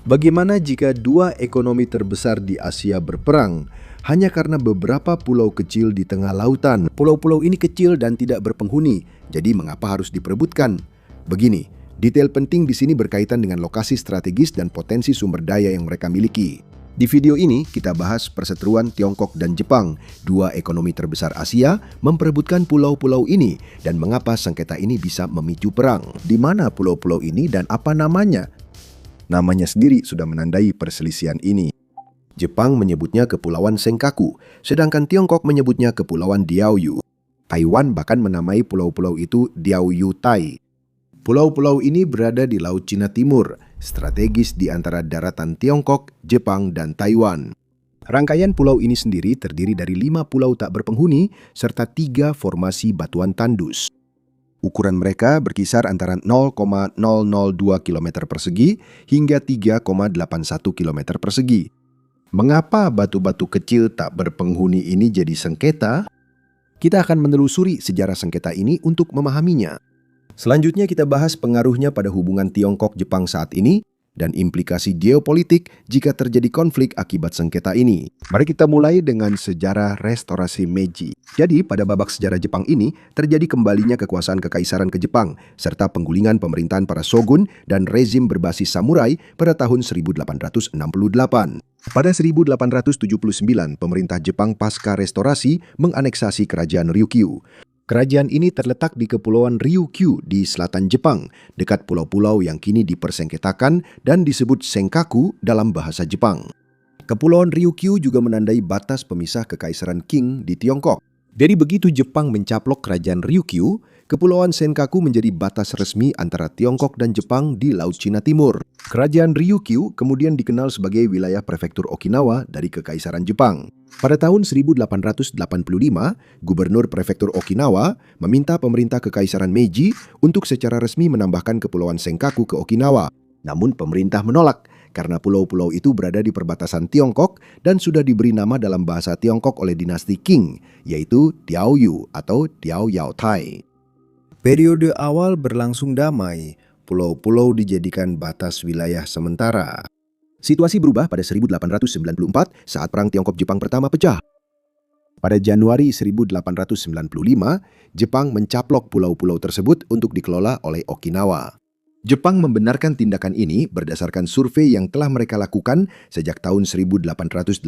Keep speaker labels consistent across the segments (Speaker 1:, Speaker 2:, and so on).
Speaker 1: Bagaimana jika dua ekonomi terbesar di Asia berperang hanya karena beberapa pulau kecil di tengah lautan? Pulau-pulau ini kecil dan tidak berpenghuni, jadi mengapa harus diperebutkan? Begini, detail penting di sini berkaitan dengan lokasi strategis dan potensi sumber daya yang mereka miliki. Di video ini, kita bahas perseteruan Tiongkok dan Jepang, dua ekonomi terbesar Asia, memperebutkan pulau-pulau ini dan mengapa sengketa ini bisa memicu perang. Di mana pulau-pulau ini dan apa namanya? Namanya sendiri sudah menandai perselisihan ini. Jepang menyebutnya Kepulauan Senkaku, sedangkan Tiongkok menyebutnya Kepulauan Diaoyu. Taiwan bahkan menamai pulau-pulau itu Diaoyu Tai. Pulau-pulau ini berada di Laut Cina Timur, strategis di antara daratan Tiongkok, Jepang, dan Taiwan. Rangkaian pulau ini sendiri terdiri dari 5 pulau tak berpenghuni serta 3 formasi batuan tandus. Ukuran mereka berkisar antara 0,002 km persegi hingga 3,81 km persegi. Mengapa batu-batu kecil tak berpenghuni ini jadi sengketa? Kita akan menelusuri sejarah sengketa ini untuk memahaminya. Selanjutnya kita bahas pengaruhnya pada hubungan Tiongkok-Jepang saat ini dan implikasi geopolitik jika terjadi konflik akibat sengketa ini. Mari kita mulai dengan sejarah restorasi Meiji. Jadi, pada babak sejarah Jepang ini, terjadi kembalinya kekuasaan kekaisaran ke Jepang, serta penggulingan pemerintahan para shogun dan rezim berbasis samurai pada tahun 1868. Pada 1879, pemerintah Jepang pasca restorasi menganeksasi kerajaan Ryukyu. Kerajaan ini terletak di Kepulauan Ryukyu di selatan Jepang, dekat pulau-pulau yang kini dipersengketakan dan disebut Senkaku dalam bahasa Jepang. Kepulauan Ryukyu juga menandai batas pemisah Kekaisaran Qing di Tiongkok. Jadi begitu Jepang mencaplok kerajaan Ryukyu, Kepulauan Senkaku menjadi batas resmi antara Tiongkok dan Jepang di Laut Cina Timur. Kerajaan Ryukyu kemudian dikenal sebagai wilayah prefektur Okinawa dari Kekaisaran Jepang. Pada tahun 1885, Gubernur Prefektur Okinawa meminta pemerintah Kekaisaran Meiji untuk secara resmi menambahkan Kepulauan Senkaku ke Okinawa. Namun pemerintah menolak karena pulau-pulau itu berada di perbatasan Tiongkok dan sudah diberi nama dalam bahasa Tiongkok oleh dinasti Qing, yaitu Diaoyu atau Diaoyao Tai. Periode awal berlangsung damai, pulau-pulau dijadikan batas wilayah sementara. Situasi berubah pada 1894 saat Perang Tiongkok-Jepang pertama pecah. Pada Januari 1895, Jepang mencaplok pulau-pulau tersebut untuk dikelola oleh Okinawa. Jepang membenarkan tindakan ini berdasarkan survei yang telah mereka lakukan sejak tahun 1884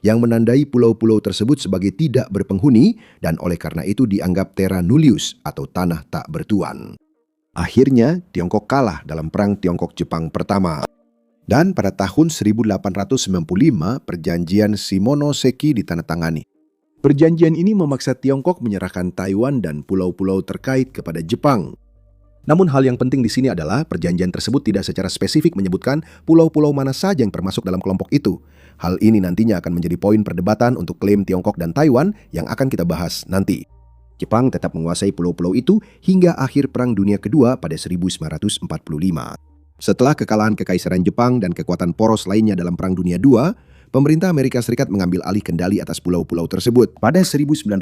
Speaker 1: yang menandai pulau-pulau tersebut sebagai tidak berpenghuni dan oleh karena itu dianggap terra nullius atau tanah tak bertuan. Akhirnya, Tiongkok kalah dalam Perang Tiongkok-Jepang pertama. Dan pada tahun 1895, perjanjian Shimonoseki ditandatangani. Perjanjian ini memaksa Tiongkok menyerahkan Taiwan dan pulau-pulau terkait kepada Jepang. Namun hal yang penting di sini adalah perjanjian tersebut tidak secara spesifik menyebutkan pulau-pulau mana saja yang termasuk dalam kelompok itu. Hal ini nantinya akan menjadi poin perdebatan untuk klaim Tiongkok dan Taiwan yang akan kita bahas nanti. Jepang tetap menguasai pulau-pulau itu hingga akhir Perang Dunia Kedua pada 1945. Setelah kekalahan Kekaisaran Jepang dan kekuatan poros lainnya dalam Perang Dunia II, pemerintah Amerika Serikat mengambil alih kendali atas pulau-pulau tersebut. Pada 1952,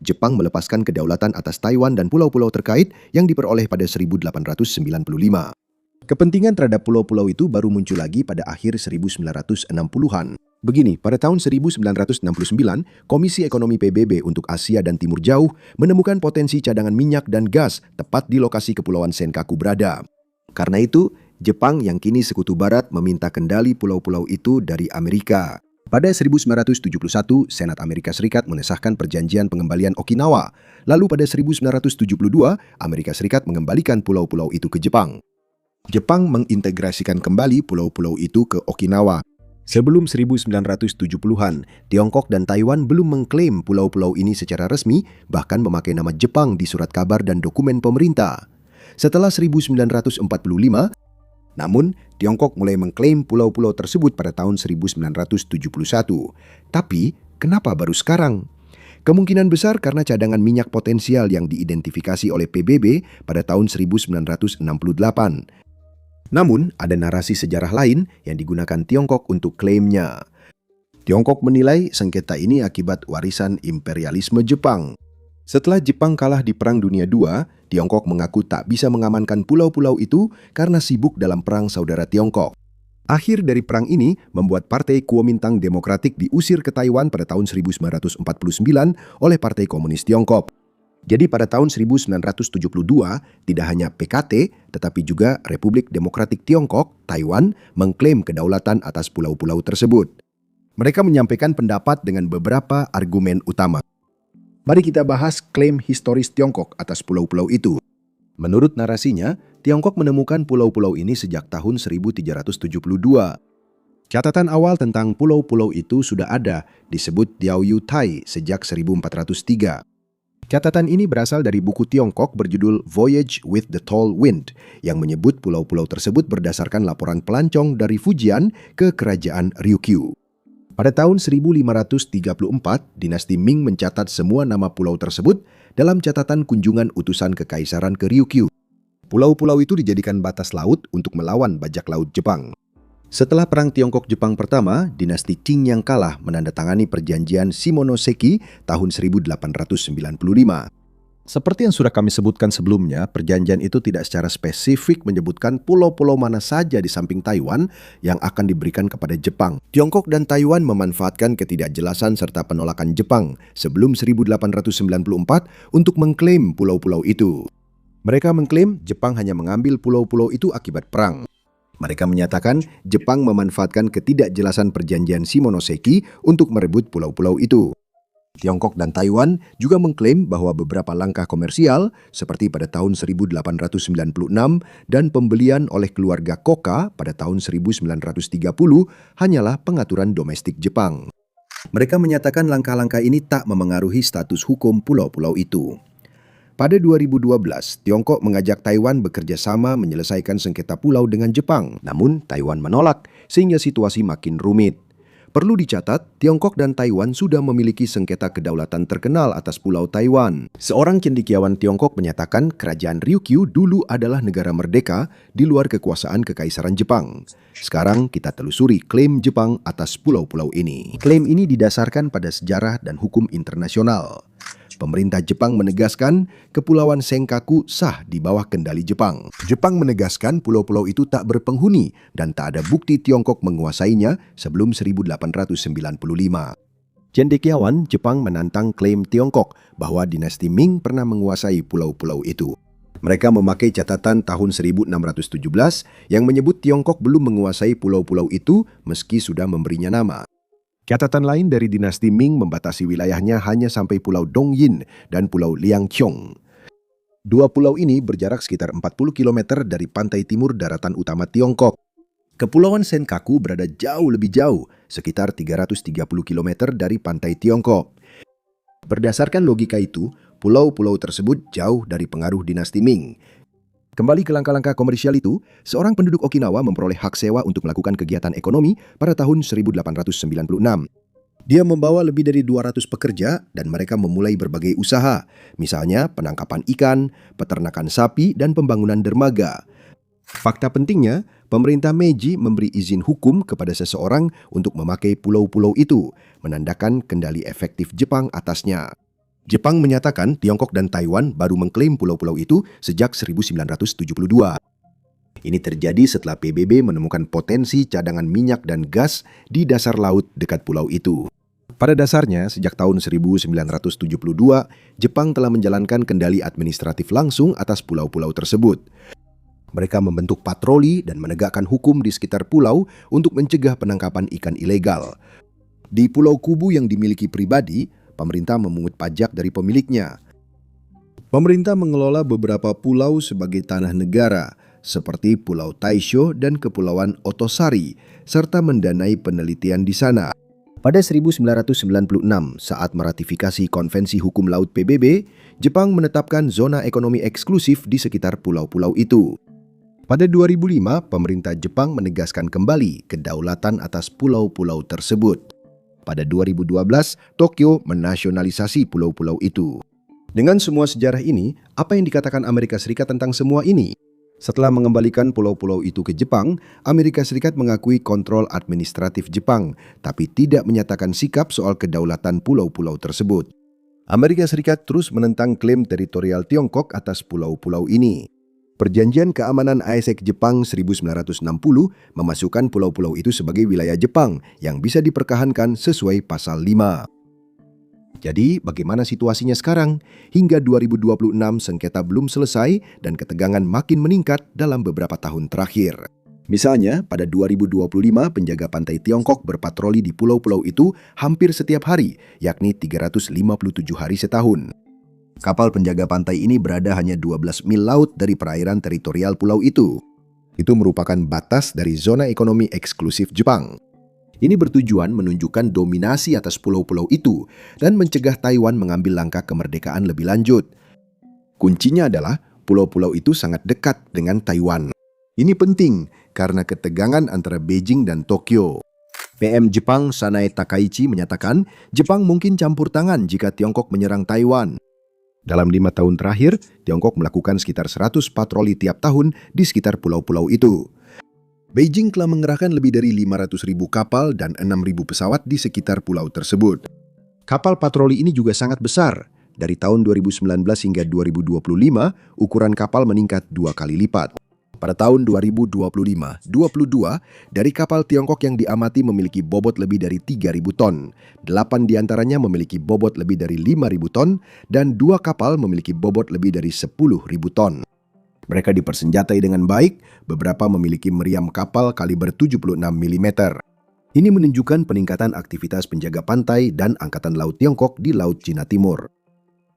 Speaker 1: Jepang melepaskan kedaulatan atas Taiwan dan pulau-pulau terkait yang diperoleh pada 1895. Kepentingan terhadap pulau-pulau itu baru muncul lagi pada akhir 1960-an. Begini, pada tahun 1969, Komisi Ekonomi PBB untuk Asia dan Timur Jauh menemukan potensi cadangan minyak dan gas tepat di lokasi Kepulauan Senkaku berada. Karena itu, Jepang yang kini sekutu barat meminta kendali pulau-pulau itu dari Amerika. Pada 1971, Senat Amerika Serikat mengesahkan perjanjian pengembalian Okinawa. Lalu pada 1972, Amerika Serikat mengembalikan pulau-pulau itu ke Jepang. Jepang mengintegrasikan kembali pulau-pulau itu ke Okinawa. Sebelum 1970-an, Tiongkok dan Taiwan belum mengklaim pulau-pulau ini secara resmi, bahkan memakai nama Jepang di surat kabar dan dokumen pemerintah. Setelah 1945, namun Tiongkok mulai mengklaim pulau-pulau tersebut pada tahun 1971. Tapi, kenapa baru sekarang? Kemungkinan besar karena cadangan minyak potensial yang diidentifikasi oleh PBB pada tahun 1968. Namun, ada narasi sejarah lain yang digunakan Tiongkok untuk klaimnya. Tiongkok menilai sengketa ini akibat warisan imperialisme Jepang. Setelah Jepang kalah di Perang Dunia II, Tiongkok mengaku tak bisa mengamankan pulau-pulau itu karena sibuk dalam perang saudara Tiongkok. Akhir dari perang ini membuat Partai Kuomintang Demokratik diusir ke Taiwan pada tahun 1949 oleh Partai Komunis Tiongkok. Jadi pada tahun 1972, tidak hanya PKT, tetapi juga Republik Demokratik Tiongkok, Taiwan, mengklaim kedaulatan atas pulau-pulau tersebut. Mereka menyampaikan pendapat dengan beberapa argumen utama. Mari kita bahas klaim historis Tiongkok atas pulau-pulau itu. Menurut narasinya, Tiongkok menemukan pulau-pulau ini sejak tahun 1372. Catatan awal tentang pulau-pulau itu sudah ada, disebut Diaoyu Tai sejak 1403. Catatan ini berasal dari buku Tiongkok berjudul Voyage with the Tall Wind, yang menyebut pulau-pulau tersebut berdasarkan laporan pelancong dari Fujian ke kerajaan Ryukyu. Pada tahun 1534, dinasti Ming mencatat semua nama pulau tersebut dalam catatan kunjungan utusan kekaisaran ke Ryukyu. Pulau-pulau itu dijadikan batas laut untuk melawan bajak laut Jepang. Setelah Perang Tiongkok-Jepang pertama, dinasti Qing yang kalah menandatangani perjanjian Shimonoseki tahun 1895. Seperti yang sudah kami sebutkan sebelumnya, perjanjian itu tidak secara spesifik menyebutkan pulau-pulau mana saja di samping Taiwan yang akan diberikan kepada Jepang. Tiongkok dan Taiwan memanfaatkan ketidakjelasan serta penolakan Jepang sebelum 1894 untuk mengklaim pulau-pulau itu. Mereka mengklaim Jepang hanya mengambil pulau-pulau itu akibat perang. Mereka menyatakan Jepang memanfaatkan ketidakjelasan perjanjian Shimonoseki untuk merebut pulau-pulau itu. Tiongkok dan Taiwan juga mengklaim bahwa beberapa langkah komersial seperti pada tahun 1896 dan pembelian oleh keluarga Koka pada tahun 1930 hanyalah pengaturan domestik Jepang. Mereka menyatakan langkah-langkah ini tak memengaruhi status hukum pulau-pulau itu. Pada 2012, Tiongkok mengajak Taiwan bekerja sama menyelesaikan sengketa pulau dengan Jepang. Namun, Taiwan menolak, sehingga situasi makin rumit. Perlu dicatat, Tiongkok dan Taiwan sudah memiliki sengketa kedaulatan terkenal atas Pulau Taiwan. Seorang cendekiawan Tiongkok menyatakan kerajaan Ryukyu dulu adalah negara merdeka di luar kekuasaan Kekaisaran Jepang. Sekarang kita telusuri klaim Jepang atas pulau-pulau ini. Klaim ini didasarkan pada sejarah dan hukum internasional. Pemerintah Jepang menegaskan Kepulauan Senkaku sah di bawah kendali Jepang. Jepang menegaskan pulau-pulau itu tak berpenghuni dan tak ada bukti Tiongkok menguasainya sebelum 1895. Cendekiawan Jepang menantang klaim Tiongkok bahwa dinasti Ming pernah menguasai pulau-pulau itu. Mereka memakai catatan tahun 1617 yang menyebut Tiongkok belum menguasai pulau-pulau itu meski sudah memberinya nama. Catatan lain dari dinasti Ming membatasi wilayahnya hanya sampai Pulau Dongyin dan Pulau Liangqiong. Dua pulau ini berjarak sekitar 40 km dari pantai timur daratan utama Tiongkok. Kepulauan Senkaku berada jauh lebih jauh, sekitar 330 km dari pantai Tiongkok. Berdasarkan logika itu, pulau-pulau tersebut jauh dari pengaruh dinasti Ming. Kembali ke langkah-langkah komersial itu, seorang penduduk Okinawa memperoleh hak sewa untuk melakukan kegiatan ekonomi pada tahun 1896. Dia membawa lebih dari 200 pekerja dan mereka memulai berbagai usaha, misalnya penangkapan ikan, peternakan sapi, dan pembangunan dermaga. Fakta pentingnya, pemerintah Meiji memberi izin hukum kepada seseorang untuk memakai pulau-pulau itu, menandakan kendali efektif Jepang atasnya. Jepang menyatakan Tiongkok dan Taiwan baru mengklaim pulau-pulau itu sejak 1972. Ini terjadi setelah PBB menemukan potensi cadangan minyak dan gas di dasar laut dekat pulau itu. Pada dasarnya, sejak tahun 1972, Jepang telah menjalankan kendali administratif langsung atas pulau-pulau tersebut. Mereka membentuk patroli dan menegakkan hukum di sekitar pulau untuk mencegah penangkapan ikan ilegal. Di Pulau Kubu yang dimiliki pribadi, pemerintah memungut pajak dari pemiliknya. Pemerintah mengelola beberapa pulau sebagai tanah negara, seperti Pulau Taisho dan Kepulauan Otosari, serta mendanai penelitian di sana. Pada 1996, saat meratifikasi Konvensi Hukum Laut PBB, Jepang menetapkan zona ekonomi eksklusif di sekitar pulau-pulau itu. Pada 2005, pemerintah Jepang menegaskan kembali kedaulatan atas pulau-pulau tersebut. Pada 2012, Tokyo menasionalisasi pulau-pulau itu. Dengan semua sejarah ini, apa yang dikatakan Amerika Serikat tentang semua ini? Setelah mengembalikan pulau-pulau itu ke Jepang, Amerika Serikat mengakui kontrol administratif Jepang, tapi tidak menyatakan sikap soal kedaulatan pulau-pulau tersebut. Amerika Serikat terus menentang klaim teritorial Tiongkok atas pulau-pulau ini. Perjanjian Keamanan ASEAN Jepang 1960 memasukkan pulau-pulau itu sebagai wilayah Jepang yang bisa dipertahankan sesuai pasal 5. Jadi, bagaimana situasinya sekarang? Hingga 2026 sengketa belum selesai dan ketegangan makin meningkat dalam beberapa tahun terakhir. Misalnya, pada 2025 penjaga pantai Tiongkok berpatroli di pulau-pulau itu hampir setiap hari, yakni 357 hari setahun. Kapal penjaga pantai ini berada hanya 12 mil laut dari perairan teritorial pulau itu. Itu merupakan batas dari zona ekonomi eksklusif Jepang. Ini bertujuan menunjukkan dominasi atas pulau-pulau itu dan mencegah Taiwan mengambil langkah kemerdekaan lebih lanjut. Kuncinya adalah pulau-pulau itu sangat dekat dengan Taiwan. Ini penting karena ketegangan antara Beijing dan Tokyo. PM Jepang Sanae Takaichi menyatakan Jepang mungkin campur tangan jika Tiongkok menyerang Taiwan. Dalam 5 tahun terakhir, Tiongkok melakukan sekitar 100 patroli tiap tahun di sekitar pulau-pulau itu. Beijing telah mengerahkan lebih dari 500.000 kapal dan 6.000 pesawat di sekitar pulau tersebut. Kapal patroli ini juga sangat besar. Dari tahun 2019 hingga 2025, ukuran kapal meningkat 2 kali lipat. Pada tahun 2025, 22 dari kapal Tiongkok yang diamati memiliki bobot lebih dari 3.000 ton. 8 diantaranya memiliki bobot lebih dari 5.000 ton dan 2 kapal memiliki bobot lebih dari 10.000 ton. Mereka dipersenjatai dengan baik, beberapa memiliki meriam kapal kaliber 76 mm. Ini menunjukkan peningkatan aktivitas penjaga pantai dan Angkatan Laut Tiongkok di Laut Cina Timur.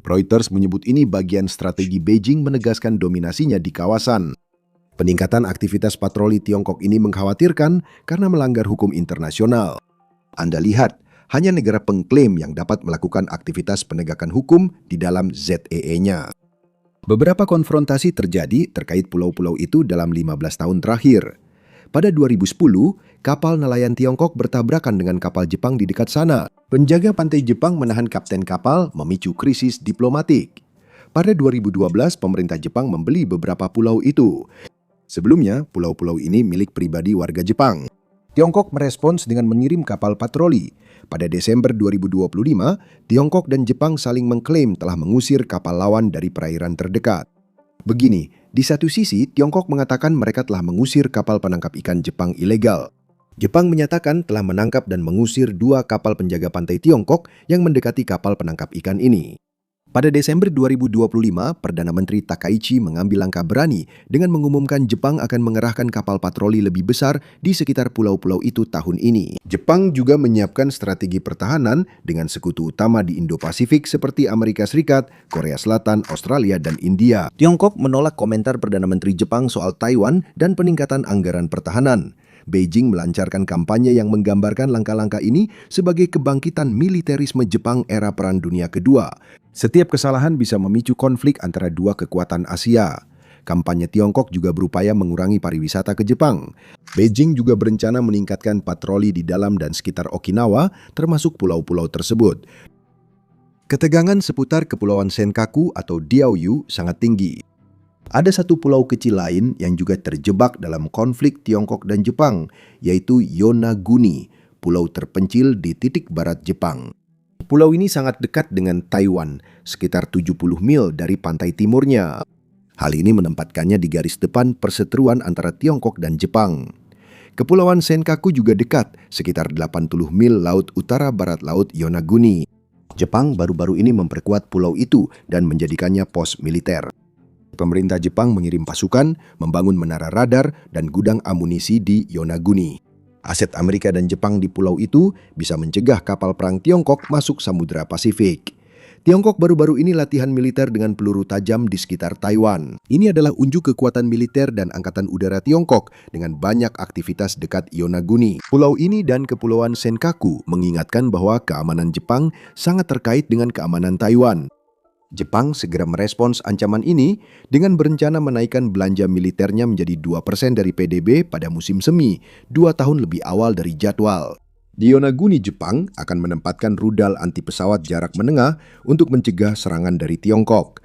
Speaker 1: Reuters menyebut ini bagian strategi Beijing menegaskan dominasinya di kawasan. Peningkatan aktivitas patroli Tiongkok ini mengkhawatirkan karena melanggar hukum internasional. Anda lihat, hanya negara pengklaim yang dapat melakukan aktivitas penegakan hukum di dalam ZEE-nya. Beberapa konfrontasi terjadi terkait pulau-pulau itu dalam 15 tahun terakhir. Pada 2010, kapal nelayan Tiongkok bertabrakan dengan kapal Jepang di dekat sana. Penjaga pantai Jepang menahan kapten kapal, memicu krisis diplomatik. Pada 2012, pemerintah Jepang membeli beberapa pulau itu. Sebelumnya, pulau-pulau ini milik pribadi warga Jepang. Tiongkok merespons dengan mengirim kapal patroli. Pada Desember 2025, Tiongkok dan Jepang saling mengklaim telah mengusir kapal lawan dari perairan terdekat. Begini, di satu sisi, Tiongkok mengatakan mereka telah mengusir kapal penangkap ikan Jepang ilegal. Jepang menyatakan telah menangkap dan mengusir 2 kapal penjaga pantai Tiongkok yang mendekati kapal penangkap ikan ini. Pada Desember 2025, Perdana Menteri Takaichi mengambil langkah berani dengan mengumumkan Jepang akan mengerahkan kapal patroli lebih besar di sekitar pulau-pulau itu tahun ini. Jepang juga menyiapkan strategi pertahanan dengan sekutu utama di Indo-Pasifik seperti Amerika Serikat, Korea Selatan, Australia, dan India. Tiongkok menolak komentar Perdana Menteri Jepang soal Taiwan dan peningkatan anggaran pertahanan. Beijing melancarkan kampanye yang menggambarkan langkah-langkah ini sebagai kebangkitan militerisme Jepang era Perang Dunia Kedua. Setiap kesalahan bisa memicu konflik antara 2 kekuatan Asia. Kampanye Tiongkok juga berupaya mengurangi pariwisata ke Jepang. Beijing juga berencana meningkatkan patroli di dalam dan sekitar Okinawa, termasuk pulau-pulau tersebut. Ketegangan seputar Kepulauan Senkaku atau Diaoyu sangat tinggi. Ada satu pulau kecil lain yang juga terjebak dalam konflik Tiongkok dan Jepang, yaitu Yonaguni, pulau terpencil di titik barat Jepang. Pulau ini sangat dekat dengan Taiwan, sekitar 70 mil dari pantai timurnya. Hal ini menempatkannya di garis depan perseteruan antara Tiongkok dan Jepang. Kepulauan Senkaku juga dekat, sekitar 80 mil laut utara-barat laut Yonaguni. Jepang baru-baru ini memperkuat pulau itu dan menjadikannya pos militer. Pemerintah Jepang mengirim pasukan, membangun menara radar, dan gudang amunisi di Yonaguni. Aset Amerika dan Jepang di pulau itu bisa mencegah kapal perang Tiongkok masuk Samudra Pasifik. Tiongkok baru-baru ini latihan militer dengan peluru tajam di sekitar Taiwan. Ini adalah unjuk kekuatan militer dan Angkatan Udara Tiongkok dengan banyak aktivitas dekat Yonaguni. Pulau ini dan Kepulauan Senkaku mengingatkan bahwa keamanan Jepang sangat terkait dengan keamanan Taiwan. Jepang segera merespons ancaman ini dengan berencana menaikkan belanja militernya menjadi 2% dari PDB pada musim semi, 2 tahun lebih awal dari jadwal. Di Yonaguni, Jepang akan menempatkan rudal anti pesawat jarak menengah untuk mencegah serangan dari Tiongkok.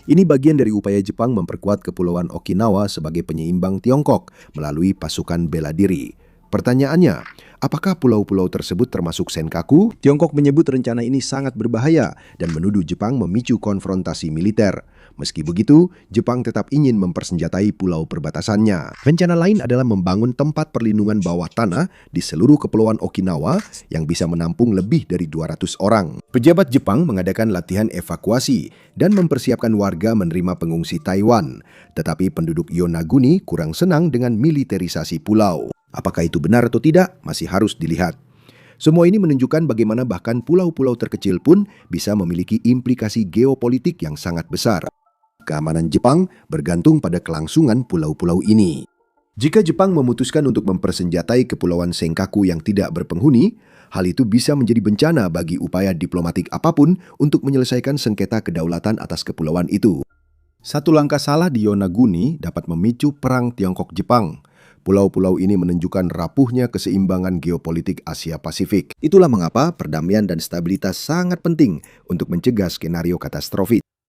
Speaker 1: Ini bagian dari upaya Jepang memperkuat Kepulauan Okinawa sebagai penyeimbang Tiongkok melalui pasukan bela diri. Pertanyaannya, apakah pulau-pulau tersebut termasuk Senkaku? Tiongkok menyebut rencana ini sangat berbahaya dan menuduh Jepang memicu konfrontasi militer. Meski begitu, Jepang tetap ingin mempersenjatai pulau perbatasannya. Rencana lain adalah membangun tempat perlindungan bawah tanah di seluruh kepulauan Okinawa yang bisa menampung lebih dari 200 orang. Pejabat Jepang mengadakan latihan evakuasi dan mempersiapkan warga menerima pengungsi Taiwan. Tetapi penduduk Yonaguni kurang senang dengan militerisasi pulau. Apakah itu benar atau tidak, masih harus dilihat. Semua ini menunjukkan bagaimana bahkan pulau-pulau terkecil pun bisa memiliki implikasi geopolitik yang sangat besar. Keamanan Jepang bergantung pada kelangsungan pulau-pulau ini. Jika Jepang memutuskan untuk mempersenjatai kepulauan Senkaku yang tidak berpenghuni, hal itu bisa menjadi bencana bagi upaya diplomatik apapun untuk menyelesaikan sengketa kedaulatan atas kepulauan itu. Satu langkah salah di Yonaguni dapat memicu perang Tiongkok-Jepang. Pulau-pulau ini menunjukkan rapuhnya keseimbangan geopolitik Asia Pasifik. Itulah mengapa perdamaian dan stabilitas sangat penting untuk mencegah skenario katastrofik.